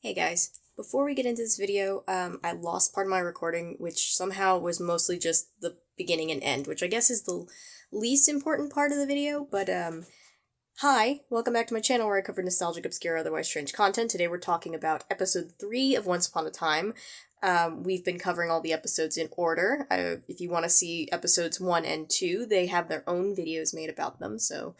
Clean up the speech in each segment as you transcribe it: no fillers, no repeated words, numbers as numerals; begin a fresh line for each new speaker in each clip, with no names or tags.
Hey guys, before we get into this video, I lost part of my recording, which somehow was mostly just the beginning and end, which I guess is the least important part of the video, but hi, welcome back to my channel where I cover nostalgic, obscure, otherwise strange content. Today we're talking about episode 3 of Once Upon a Time. We've been covering all the episodes in order. If you want to see episodes 1 and 2, they have their own videos made about them, so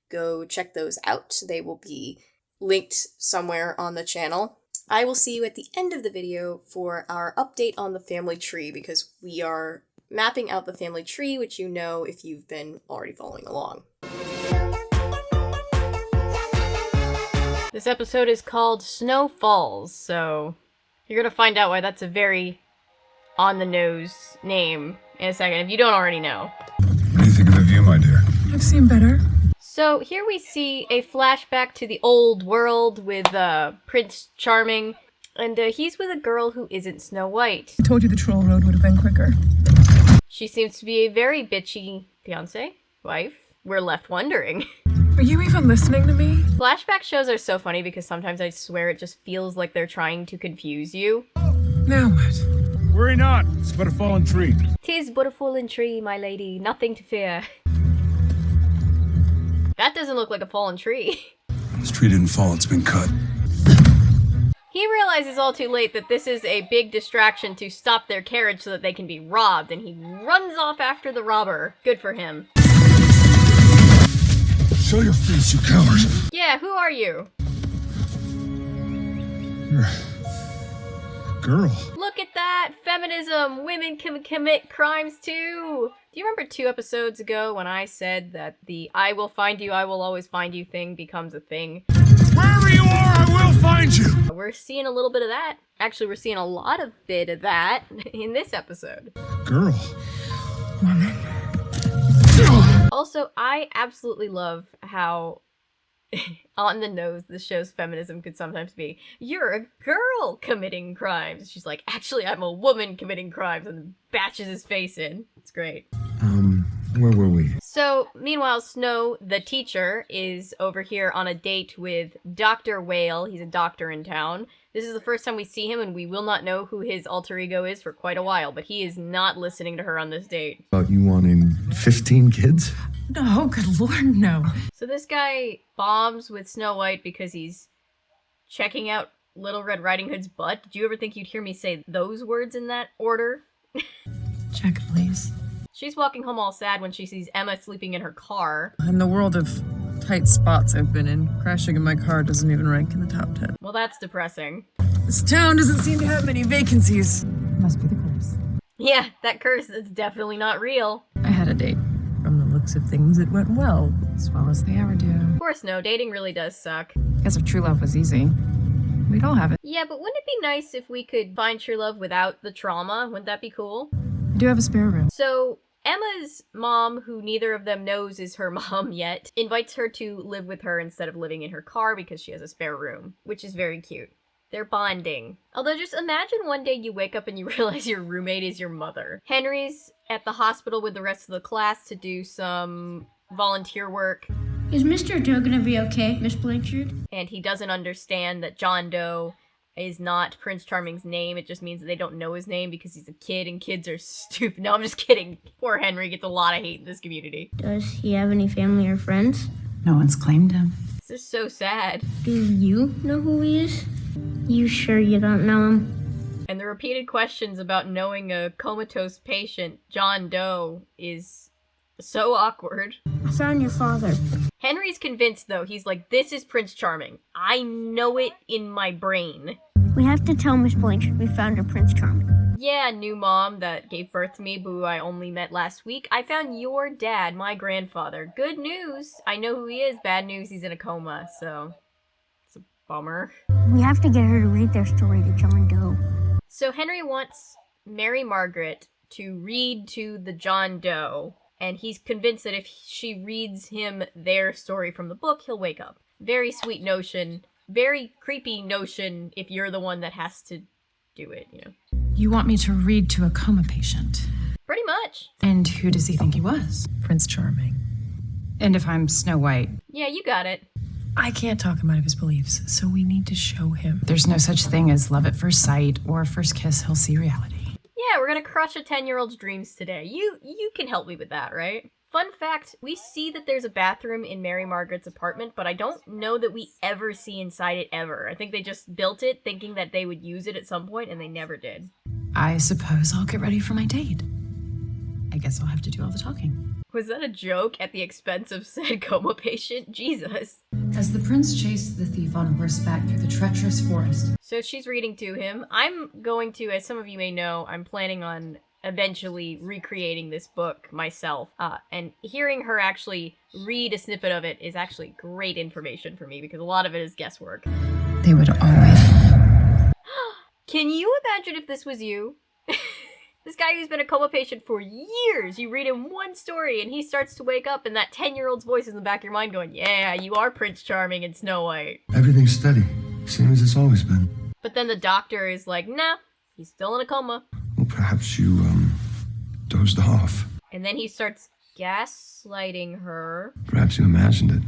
go check those out. They will be linked somewhere on the channel. I will see you at the end of the video for our update on the family tree, because we are mapping out the family tree, which you know if you've been already following along.
This episode is called Snow Falls, so you're gonna find out why that's a very on-the-nose name in a second, if you don't already know.
What do you think of the view, my dear?
I've seen better.
So here we see a flashback to the old world with Prince Charming, and he's with a girl who isn't Snow White.
I told you the troll road would have been quicker.
She seems to be a very bitchy fiancé, wife. We're left wondering.
Are you even listening to me?
Flashback shows are so funny because sometimes I swear it just feels like they're trying to confuse you.
Now what?
Worry not, it's but a fallen tree.
'Tis but a fallen tree, my lady, nothing to fear. That doesn't look like a fallen tree.
This tree didn't fall, it's been cut.
He realizes all too late that this is a big distraction to stop their carriage so that they can be robbed, and he runs off after the robber. Good for him.
Show your face, you coward!
Yeah, who are you?
You're a girl.
Look at that! Feminism! Women can commit crimes too! Do you remember 2 episodes ago when I said that the I will find you, I will always find you thing becomes a thing?
Wherever you are, I will find you!
We're seeing a little bit of that. Actually, we're seeing a lot of bit of that in this episode.
Girl.
Woman.
Also, I absolutely love how on the nose this show's feminism could sometimes be, you're a girl committing crimes. She's like, actually, I'm a woman committing crimes, and bashes his face in. It's great.
Where were we?
So, meanwhile, Snow, the teacher, is over here on a date with Dr. Whale. He's a doctor in town. This is the first time we see him, and we will not know who his alter ego is for quite a while, but he is not listening to her on this date.
About you wanting 15 kids?
No, good lord, no.
So this guy bombs with Snow White because he's checking out Little Red Riding Hood's butt. Did you ever think you'd hear me say those words in that order?
Check, please.
She's walking home all sad when she sees Emma sleeping in her car.
In the world of tight spots I've been in, crashing in my car doesn't even rank in the top 10.
Well, that's depressing.
This town doesn't seem to have many vacancies. Must be the curse.
Yeah, that curse is definitely not real.
I had a date. From the looks of things, it went well as they ever do.
Of course, no, dating really does suck.
Guess if true love was easy, we'd all have it.
Yeah, but wouldn't it be nice if we could find true love without the trauma? Wouldn't that be cool?
I do have a spare room.
So, Emma's mom, who neither of them knows is her mom yet, invites her to live with her instead of living in her car because she has a spare room, which is very cute. They're bonding. Although just imagine one day you wake up and you realize your roommate is your mother. Henry's at the hospital with the rest of the class to do some volunteer work.
Is Mr. Doe gonna be okay, Miss Blanchard?
And he doesn't understand that John Doe is not Prince Charming's name. It just means that they don't know his name because he's a kid and kids are stupid. No, I'm just kidding. Poor Henry gets a lot of hate in this community.
Does he have any family or friends?
No one's claimed him.
This is so sad.
Do you know who he is? You sure you don't know him?
And the repeated questions about knowing a comatose patient, John Doe, is so awkward.
I found your father.
Henry's convinced, though. He's like, this is Prince Charming. I know it in my brain.
We have to tell Miss Blanchard we found her Prince Charming.
Yeah, new mom that gave birth to me, who I only met last week. I found your dad, my grandfather. Good news. I know who he is. Bad news, he's in a coma, so it's a bummer.
We have to get her to read their story to John Doe.
So Henry wants Mary Margaret to read to the John Doe, and he's convinced that if she reads him their story from the book, he'll wake up. Very sweet notion. Very creepy notion if you're the one that has to do it, you know.
You want me to read to a coma patient?
Pretty much.
And who does he think he was? Prince Charming. And if I'm Snow White?
Yeah, you got it.
I can't talk him out of his beliefs, so we need to show him. There's no such thing as love at first sight or first kiss. He'll see reality.
Yeah, we're gonna crush a 10-year-old's dreams today. You can help me with that, right? Fun fact, we see that there's a bathroom in Mary Margaret's apartment, but I don't know that we ever see inside it ever. I think they just built it thinking that they would use it at some point, and they never did.
I suppose I'll get ready for my date. I guess I'll have to do all the talking.
Was that a joke at the expense of said coma patient? Jesus.
As the prince chased the thief on horseback through the treacherous forest.
So she's reading to him. I'm going to, as some of you may know, I'm planning on eventually recreating this book myself. And hearing her actually read a snippet of it is actually great information for me because a lot of it is guesswork.
They would always...
Can you imagine if this was you? This guy who's been a coma patient for years, you read him one story and he starts to wake up and that 10-year-old's voice is in the back of your mind going, yeah, you are Prince Charming and Snow White.
Everything's steady, same as it's always been.
But then the doctor is like, nah, he's still in a coma.
Well, perhaps you, dozed off.
And then he starts gaslighting her.
Perhaps you imagined it.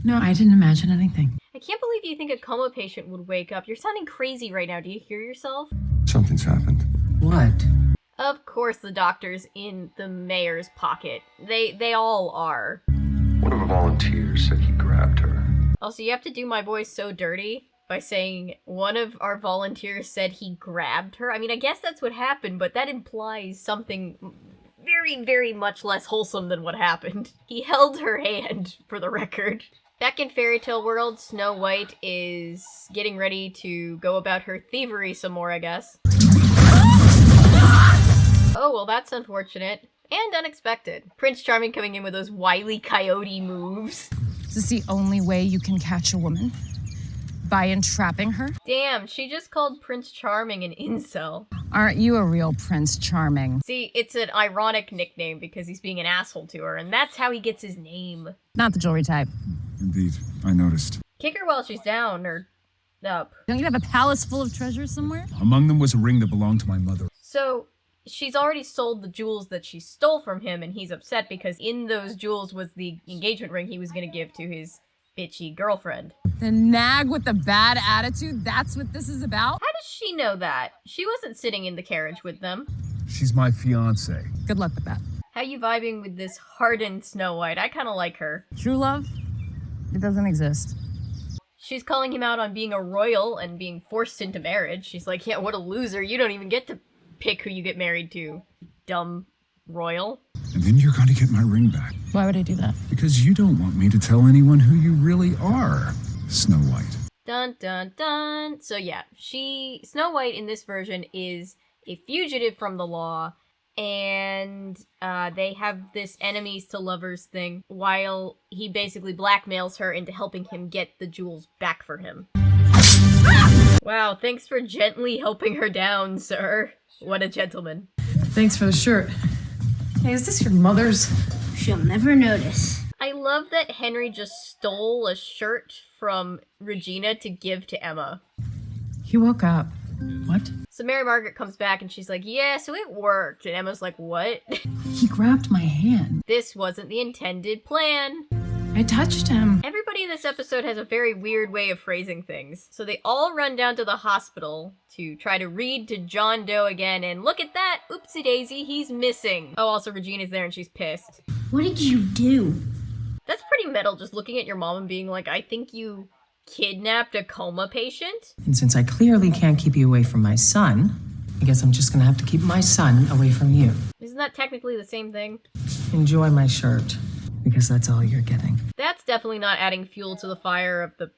No, I didn't imagine anything.
I can't believe you think a coma patient would wake up. You're sounding crazy right now. Do you hear yourself?
Something's happened.
What?
Of course the doctor's in the mayor's pocket. They all are.
One of the volunteers said he grabbed her.
Also, you have to do my voice so dirty by saying one of our volunteers said he grabbed her. I mean, I guess that's what happened, but that implies something very, very much less wholesome than what happened. He held her hand, for the record. Back in Fairy Tale World, Snow White is getting ready to go about her thievery some more, I guess. Oh, well, that's unfortunate. And unexpected. Prince Charming coming in with those Wile E. Coyote moves.
Is this the only way you can catch a woman? By entrapping her?
Damn, she just called Prince Charming an incel.
Aren't you a real Prince Charming?
See, it's an ironic nickname because he's being an asshole to her, and that's how he gets his name.
Not the jewelry type.
Indeed, I noticed.
Kick her while she's down, or up.
Don't you have a palace full of treasures somewhere?
Among them was a ring that belonged to my mother.
So, she's already sold the jewels that she stole from him, and he's upset because in those jewels was the engagement ring he was going to give to his bitchy girlfriend.
The nag with the bad attitude? That's what this is about?
How does she know that? She wasn't sitting in the carriage with them.
She's my fiancé.
Good luck with that.
How you vibing with this hardened Snow White? I kind of like her.
True love? It doesn't exist.
She's calling him out on being a royal and being forced into marriage. She's like, yeah, what a loser. You don't even get to pick who you get married to, dumb royal.
And then you're going to get my ring back.
Why would I do that?
Because you don't want me to tell anyone who you really are, Snow White.
Dun dun dun. So yeah, Snow White in this version is a fugitive from the law, and they have this enemies to lovers thing while he basically blackmails her into helping him get the jewels back for him. Wow, thanks for gently helping her down, sir. What a gentleman.
Thanks for the shirt. Hey, is this your mother's?
She'll never notice.
I love that Henry just stole a shirt from Regina to give to Emma.
He woke up. What?
So Mary Margaret comes back and she's like, yeah, so it worked. And Emma's like, what?
He grabbed my hand.
This wasn't the intended plan.
I touched him.
Everybody in this episode has a very weird way of phrasing things. So they all run down to the hospital to try to read to John Doe again, and look at that! Oopsie daisy, he's missing. Oh, also Regina's there and she's pissed.
What did you do?
That's pretty metal, just looking at your mom and being like, I think you kidnapped a coma patient?
And since I clearly can't keep you away from my son, I guess I'm just gonna have to keep my son away from you.
Isn't that technically the same thing?
Enjoy my shirt, because that's all you're getting.
That's definitely not adding fuel to the fire of the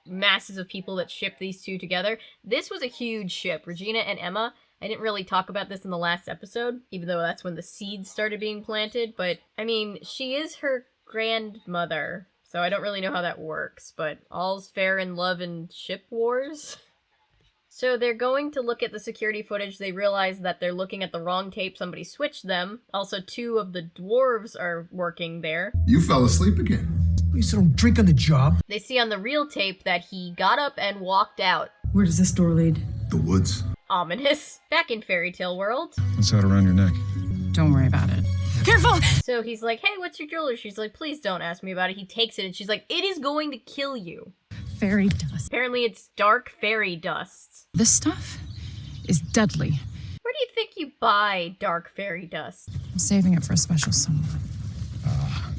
masses of people that ship these two together. This was a huge ship, Regina and Emma. I didn't really talk about this in the last episode, even though that's when the seeds started being planted, but, I mean, she is her grandmother, so I don't really know how that works, but all's fair in love and ship wars. So they're going to look at the security footage. They realize that they're looking at the wrong tape. Somebody switched them. Also, 2 of the dwarves are working there.
You fell asleep again.
You said don't drink on the job.
They see on the real tape that he got up and walked out.
Where does this door lead?
The woods.
Ominous. Back in Fairy Tale World.
What's that around your neck?
Don't worry about it. Careful!
careful!
So he's like, hey, what's your jewelry? She's like, please don't ask me about it. He takes it and she's like, it is going to kill you.
Fairy dust.
Apparently it's dark fairy dust.
This stuff is deadly.
Where do you think you buy dark fairy dust?
I'm saving it for a special someone.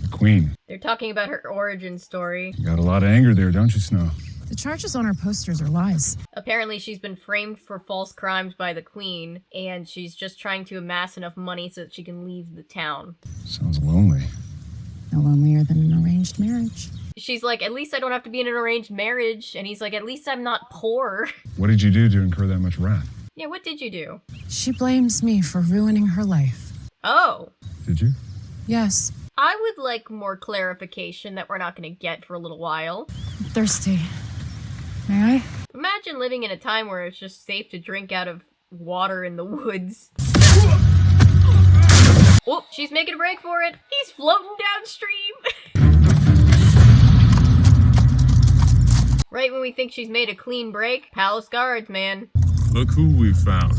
The Queen.
They're talking about her origin story.
You got a lot of anger there, don't you, Snow?
The charges on her posters are lies.
Apparently she's been framed for false crimes by the Queen, and she's just trying to amass enough money so that she can leave the town.
Sounds lonely.
No lonelier than an arranged marriage.
She's like, at least I don't have to be in an arranged marriage. And he's like, at least I'm not poor.
What did you do to incur that much wrath?
Yeah, what did you do?
She blames me for ruining her life.
Oh.
Did you?
Yes.
I would like more clarification that we're not going to get for a little while.
I'm thirsty. May I?
Imagine living in a time where it's just safe to drink out of water in the woods. Oh, she's making a break for it. He's floating downstream. Right when we think she's made a clean break, palace guards, man.
Look who we found.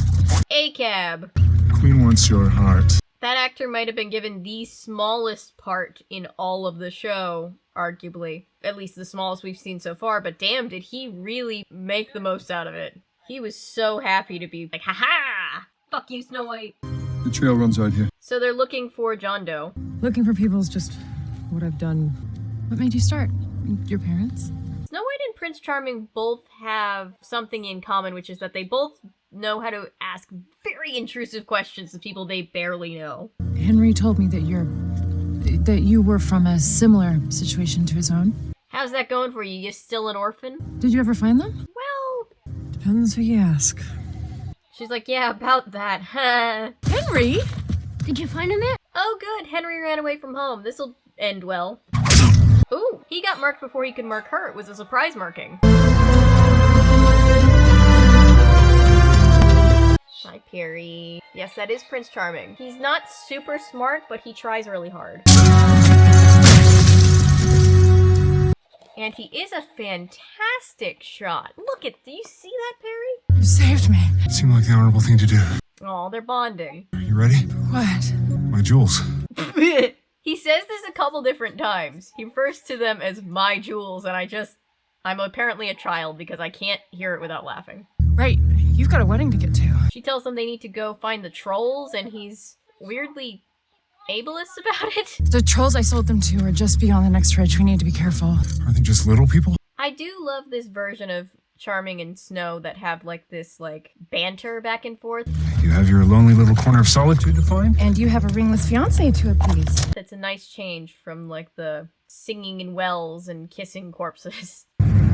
A cab.
Queen wants your heart.
That actor might have been given the smallest part in all of the show, arguably. At least the smallest we've seen so far, but damn, did he really make the most out of it. He was so happy to be like, haha! Fuck you, Snow White.
The trail runs out here.
So they're looking for John Doe.
Looking for people is just what I've done. What made you start? Your parents?
Snow White and Prince Charming both have something in common, which is that they both know how to ask very intrusive questions to people they barely know.
Henry told me that you were from a similar situation to his own.
How's that going for you? You still an orphan?
Did you ever find them?
Well...
Depends who you ask.
She's like, yeah, about that.
Henry?
Did you find him yet?
Oh good, Henry ran away from home. This'll end well. Ooh, he got marked before he could mark her. It was a surprise marking. Hi, Perry. Yes, that is Prince Charming. He's not super smart, but he tries really hard. And he is a fantastic shot. Look at, do you see that, Perry?
You saved me.
It seemed like the honorable thing to do.
Oh, they're bonding.
Are you ready?
What?
My jewels.
He says this a couple different times. He refers to them as my jewels, and I'm apparently a child because I can't hear it without laughing.
Right. You've got a wedding to get to.
She tells them they need to go find the trolls, and he's weirdly ableist about it.
The trolls I sold them to are just beyond the next ridge. We need to be careful.
Are they just little people?
I do love this version of Charming and Snow that have like this banter back and forth.
You have your lonely little corner of solitude to find?
And you have a ringless fiance to appease.
That's a nice change from like the singing in wells and kissing corpses.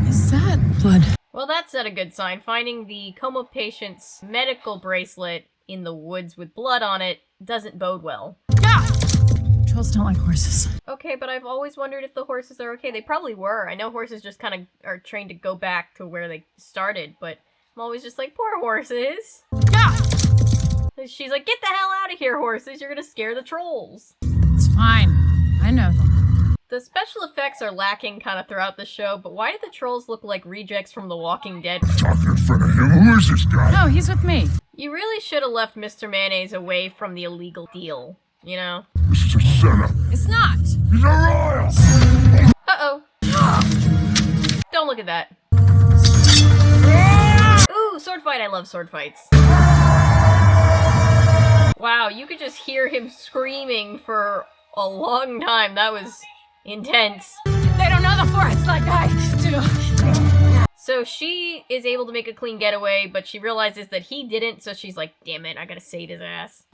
Is that blood?
Well, that's not a good sign. Finding the coma patient's medical bracelet in the woods with blood on it doesn't bode well.
Ah! Trolls don't like horses.
Okay, but I've always wondered if the horses are okay. They probably were. I know horses just kind of are trained to go back to where they started, but I'm always just like, poor horses.
Ah!
She's like, get the hell out of here, horses. You're gonna scare the trolls.
It's fine. I know them.
The special effects are lacking kind of throughout the show, but why did the trolls look like rejects from The Walking Dead?
Talking in front of him. Who is this guy?
No, he's with me.
You really should have left Mr. Mayonnaise away from the illegal deal, you know?
This is a setup.
It's not.
He's a royal.
Uh-oh. Don't look at that. Ooh, sword fight. I love sword fights. Wow, you could just hear him screaming for a long time. That was intense.
They don't know the forest like I do.
So she is able to make a clean getaway, but she realizes that he didn't, so she's like, damn it, I gotta save his ass.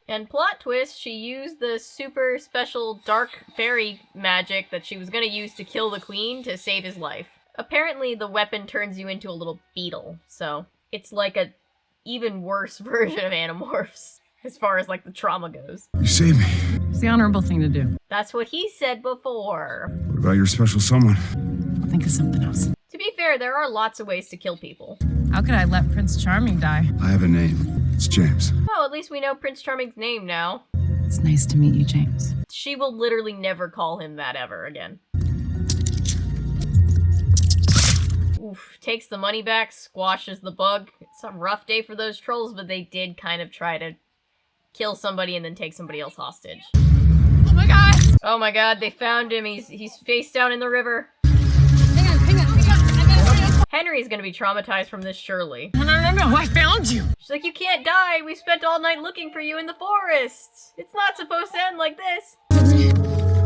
And plot twist, she used the super special dark fairy magic that she was gonna use to kill the queen to save his life. Apparently the weapon turns you into a little beetle, so it's like a even worse version of Animorphs, as far as like the trauma goes.
You saved me.
It's the honorable thing to do.
That's what he said before.
What about your special someone?
I'll think of something else.
To be fair, there are lots of ways to kill people.
How could I let Prince Charming die?
I have a name. It's James.
Oh, at least we know Prince Charming's name now.
It's nice to meet you, James.
She will literally never call him that ever again. Oof, takes the money back, squashes the bug. It's a rough day for those trolls, but they did kind of try to kill somebody and then take somebody else hostage.
Oh my god!
Oh my god, they found him. He's face down in the river.
Hang on.
Henry's gonna be traumatized from this, surely.
No, I found you!
She's like, you can't die. We spent all night looking for you in the forest. It's not supposed to end like this.
Henry,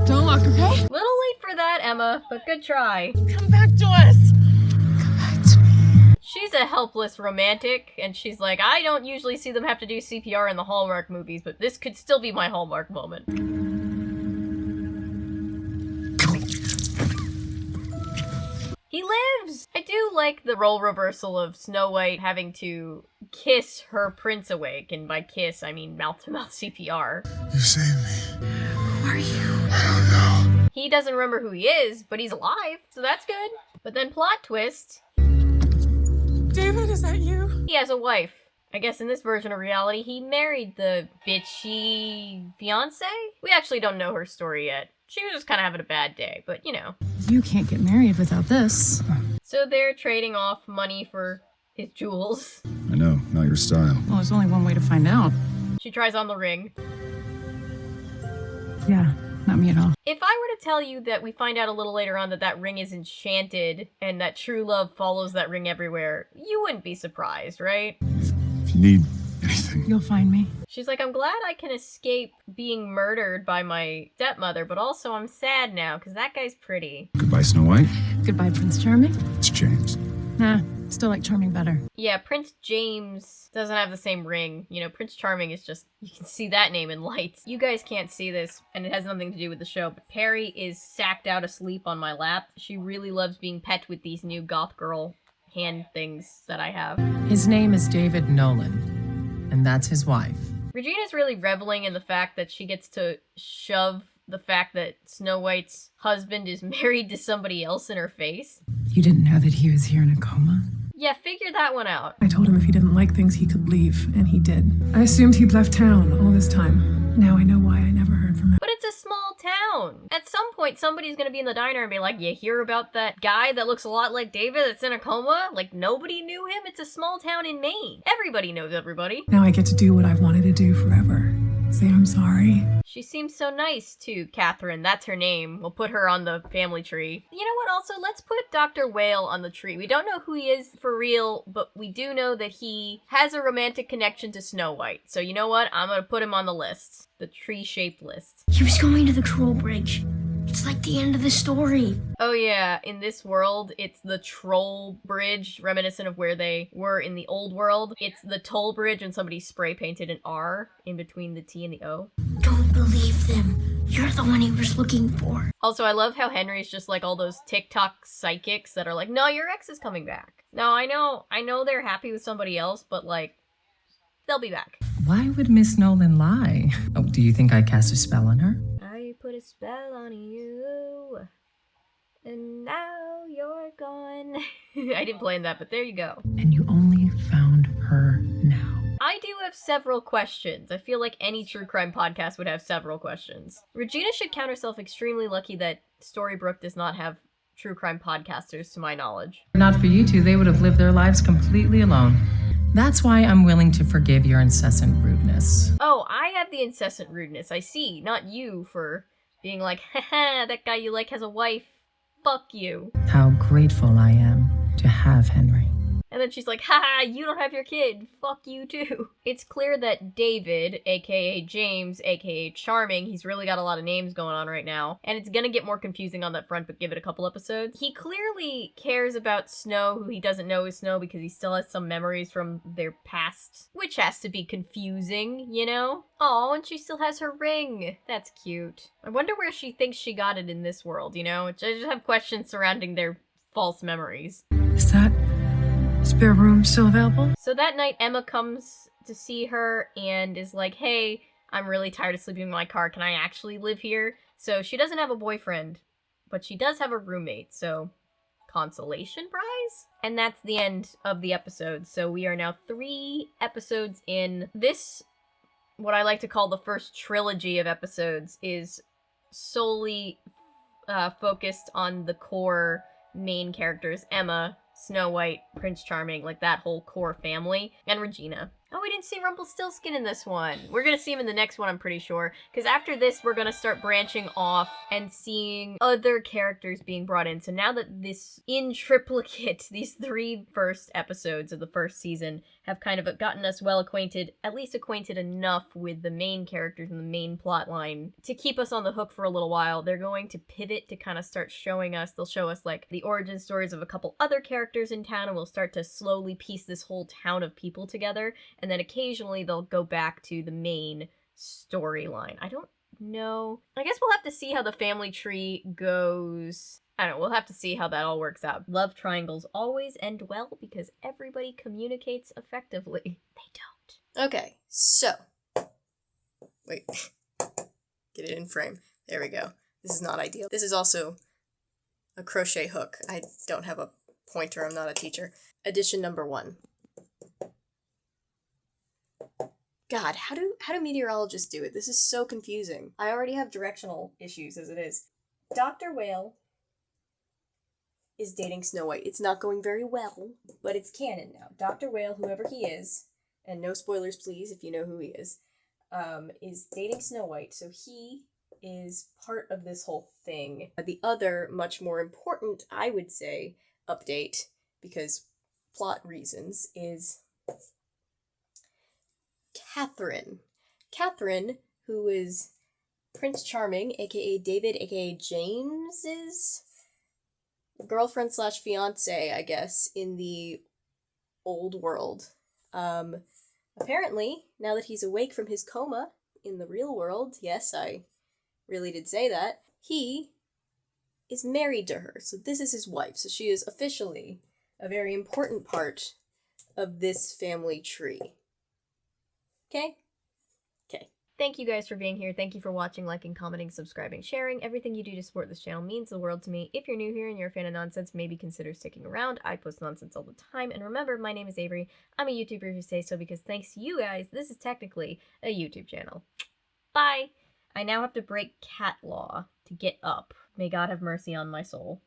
don't look, okay?
Little late for that, Emma, but good try.
Come back to us! Come back to me.
She's a helpless romantic, and she's like, I don't usually see them have to do CPR in the Hallmark movies, but this could still be my Hallmark moment. He lives! I do like the role reversal of Snow White having to kiss her prince awake, and by kiss, I mean mouth-to-mouth CPR.
You saved me.
Who are you?
I don't know.
He doesn't remember who he is, but he's alive, so that's good. But then plot twist,
David, is that you?
he has a wife. I guess in this version of reality, he married the bitchy fiance? We actually don't know her story yet. She was just kind of having a bad day, but you know.
You can't get married without this.
So they're trading off money for his jewels.
I know, not your style.
Well, there's only one way to find out.
She tries on the ring.
Yeah, not me at all.
If I were to tell you that we find out a little later on that that ring is enchanted and that true love follows that ring everywhere, you wouldn't be surprised, right?
If you need anything.
You'll find me.
She's like, I'm glad I can escape being murdered by my stepmother, but also I'm sad now because that guy's pretty.
Goodbye, Snow White.
Goodbye, Prince Charming.
It's James.
Nah, still like Charming better.
Yeah, Prince James doesn't have the same ring. You know, Prince Charming is just, you can see that name in lights. You guys can't see this, and it has nothing to do with the show, but Perry is sacked out asleep on my lap. She really loves being pet with these new goth girl hand things that I have.
His name is David Nolan, and that's his wife.
Regina's really reveling in the fact that she gets to shove the fact that Snow White's husband is married to somebody else in her face.
You didn't know that he was here in a coma?
Yeah, figure that one out.
I told him if he didn't like things, he could leave, and he did. I assumed he'd left town all this time. Now I know why I never heard from him.
But it's a small town. At some point, somebody's gonna be in the diner and be like, you hear about that guy that looks a lot like David that's in a coma? Like, nobody knew him? It's a small town in Maine. Everybody knows everybody.
Now I get to do what I've wanted to do forever. Say I'm sorry.
She seems so nice, too, Catherine. That's her name. We'll put her on the family tree. You know what, also, let's put Dr. Whale on the tree. We don't know who he is for real, but we do know that he has a romantic connection to Snow White. So you know what? I'm gonna put him on the list. The tree-shaped list.
He was going to the troll bridge. It's like the end of the story.
Oh yeah, in this world, it's the troll bridge, reminiscent of where they were in the old world. It's the toll bridge and somebody spray painted an R in between the T and the O.
Don't believe them. You're the one he was looking for.
Also, I love how Henry's just like all those TikTok psychics that are like, no, your ex is coming back. No, I know they're happy with somebody else, but like, they'll be back.
Why would Miss Nolan lie? Oh, do you think I cast a spell on her?
I put a spell on you, and now you're gone. I didn't plan that, but there you go.
And you only found her now.
I do have several questions. I feel like any true crime podcast would have several questions. Regina should count herself extremely lucky that Storybrooke does not have true crime podcasters, to my knowledge.
Not for you two, they would have lived their lives completely alone. That's why I'm willing to forgive your incessant rudeness.
Oh, I have the incessant rudeness, I see. Not you for being like, haha, that guy you like has a wife. Fuck you.
How grateful I am to have Henry.
And then she's like, haha, you don't have your kid. Fuck you too. It's clear that David, aka James, aka Charming, he's really got a lot of names going on right now. And it's gonna get more confusing on that front, but give it a couple episodes. He clearly cares about Snow, who he doesn't know is Snow because he still has some memories from their past, which has to be confusing, you know? Oh, and she still has her ring. That's cute. I wonder where she thinks she got it in this world, you know? I just have questions surrounding their false memories.
Is that spare room still available?
So that night, Emma comes to see her and is like, hey, I'm really tired of sleeping in my car. Can I actually live here? So she doesn't have a boyfriend, but she does have a roommate. So consolation prize? And that's the end of the episode. So we are now 3 episodes in. This, what I like to call the first trilogy of episodes, is solely focused on the core main characters, Emma, Snow White, Prince Charming, like that whole core family, and Regina. Oh, we didn't see Rumpelstiltskin in this one. We're gonna see him in the next one, I'm pretty sure. Because after this, we're gonna start branching off and seeing other characters being brought in. So now that this in triplicate, these 3 first episodes of the first season have kind of gotten us well acquainted, at least acquainted enough with the main characters and the main plot line to keep us on the hook for a little while. They're going to pivot to kind of start showing us, they'll show us like the origin stories of a couple other characters in town, and we'll start to slowly piece this whole town of people together. And then occasionally they'll go back to the main storyline. I don't know. I guess we'll have to see how the family tree goes. I don't know. We'll have to see how that all works out. Love triangles always end well because everybody communicates effectively. They don't.
Okay, so. Wait. Get it in frame. There we go. This is not ideal. This is also a crochet hook. I don't have a pointer. I'm not a teacher. Edition number 1. God, how do meteorologists do it? This is so confusing. I already have directional issues as it is. Dr. Whale is dating Snow White. It's not going very well, but it's canon now. Dr. Whale, whoever he is, and no spoilers please if you know who he is dating Snow White, so he is part of this whole thing. The other, much more important, I would say, update, because plot reasons, is Catherine, who is Prince Charming, aka David, aka James's girlfriend slash fiance, I guess, in the old world. Apparently, now that he's awake from his coma in the real world, yes, I really did say that, he is married to her. So this is his wife. So she is officially a very important part of this family tree. Okay? Okay.
Thank you guys for being here. Thank you for watching, liking, commenting, subscribing, sharing. Everything you do to support this channel means the world to me. If you're new here and you're a fan of nonsense, maybe consider sticking around. I post nonsense all the time. And remember, my name is Avery. I'm a YouTuber who say so because thanks to you guys, this is technically a YouTube channel. Bye! I now have to break cat law to get up. May God have mercy on my soul.